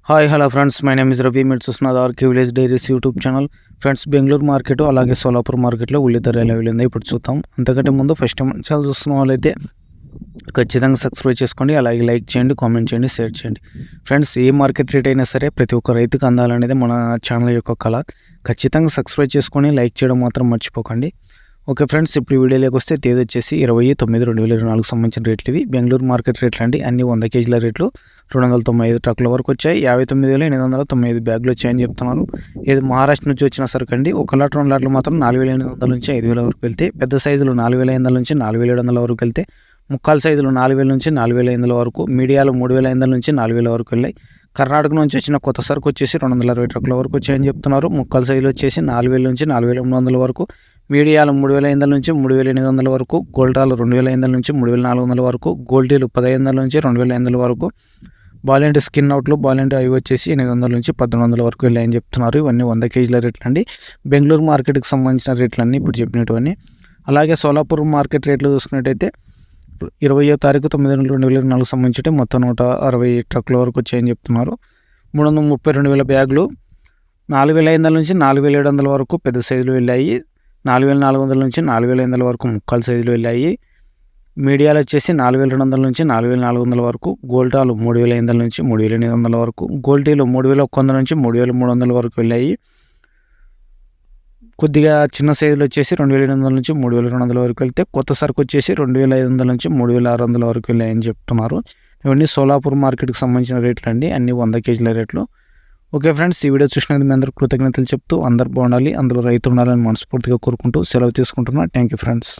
Hi hello friends, my name is Ravi. మీరు చూస్తున్నది RK village diaries YouTube channel. Friends, Bengaluru market అలాగే సోలాపూర్ మార్కెట్లో ఉల్లి ధర ఎలా వెళ్ళిందో ఇప్పుడు చూద్దాం. అంతకంటే ముందు ఫస్ట్ టైం ఛానల్ చూస్తున్న వాళ్ళైతే ఖచ్చితంగా సబ్స్క్రైబ్ చేసుకోండి, అలాగే లైక్ చేయండి, కామెంట్ చేయండి, షేర్ చేయండి. ఫ్రెండ్స్, ఏ మార్కెట్ రేట్ అయినా సరే ప్రతి ఒక్క రైతుకు అందాలనేది మన ఛానల్ యొక్క కళ. ఖచ్చితంగా సబ్స్క్రైబ్ చేసుకొని లైక్ చేయడం మాత్రం మర్చిపోకండి. ఓకే ఫ్రెండ్స్, ఇప్పుడు వీడియోలోకి వస్తే తేదీ వచ్చేసి 29/9/2024 సంబంధించిన రేట్లు ఇవి. బెంగళూరు మార్కెట్ రేట్లు అండి. అన్ని 100 కేజీల రేట్లు 295 ట్రక్కుల వరకు వచ్చాయి. 59,895 బ్యాగులు వచ్చాయని చెప్తున్నారు. ఇది మహారాష్ట్ర నుంచి వచ్చిన సరుకు అండి. 1 లాట్ 2 లాట్లు మాత్రం 4,800 నుంచి 5,000 వరకు వెళ్తే, పెద్ద సైజులు 4,500 నుంచి 4,700 వరకు వెళ్తే, ముక్కాలు సైజులు 4,000 నుంచి 4,500 వరకు, మీడియాలు 3,500 నుంచి 4,000 వరకు వెళ్ళాయి. కర్ణాటక నుంచి వచ్చిన కొత్త సరుకు వచ్చేసి 260 ట్రక్కుల వరకు వచ్చాయని చెప్తున్నారు. ముక్కాలు సైజులు వచ్చేసి 4,000 నుంచి 4,800 వరకు, మీడియాలు 3,500 నుంచి 3,800 వరకు, గోల్టాలు 2,500 నుంచి 3,400 వరకు, గోల్టీలు 1,500 నుంచి 2,500 వరకు, బాలెంట్ స్కిన్ అవుట్లు బాలెంట్ అవి వచ్చేసి 800 నుంచి 1,800 వరకు వెళ్ళాయని చెప్తున్నారు. ఇవన్నీ 100 కేజీల రేట్లు అండి. బెంగళూరు మార్కెట్కి సంబంధించిన రేట్లన్నీ ఇప్పుడు చెప్పినటువన్నీ. అలాగే సోలాపూర్ మార్కెట్ రేట్లు చూసుకున్నట్టయితే 20వ తారీఖు 9/2/2024 సంబంధించి మొత్తం 160 ట్రక్కుల వరకు వచ్చాయని చెప్తున్నారు. 332,000 బ్యాగులు 4,500 నుంచి 4,700 వరకు పెద్ద సైజులు వెళ్ళాయి. 4,400 నుంచి 4,500 వరకు ముక్కాలు సైజులు వెళ్ళాయి. మీడియాలు వచ్చేసి 4,200 నుంచి 4,400 వరకు, గోల్టాలు 3,500 నుంచి 3,800 వరకు, గోల్టీలు 3,100 నుంచి 3,300 వరకు వెళ్ళాయి. కొద్దిగా చిన్న సైజులు వచ్చేసి 2,800 నుంచి 3,200 వరకు వెళ్తే, కొత్త సరుకు వచ్చేసి 2,500 నుంచి 3,600 వరకు వెళ్ళాయని చెప్తున్నారు. ఇవన్నీ సోలాపూర్ మార్కెట్కి సంబంధించిన రేట్లు అండి. అన్ని 100 కేజీల రేట్లు. ఓకే ఫ్రెండ్స్, ఈ వీడియో చూసినందుకు మీ అందరూ కృతజ్ఞతలు చెప్తూ అందరు బాగుండాలి, అందులో రైతు ఉండాలని మనస్ఫూర్తిగా కోరుకుంటూ సెలవు తీసుకుంటున్నా. Thank you friends.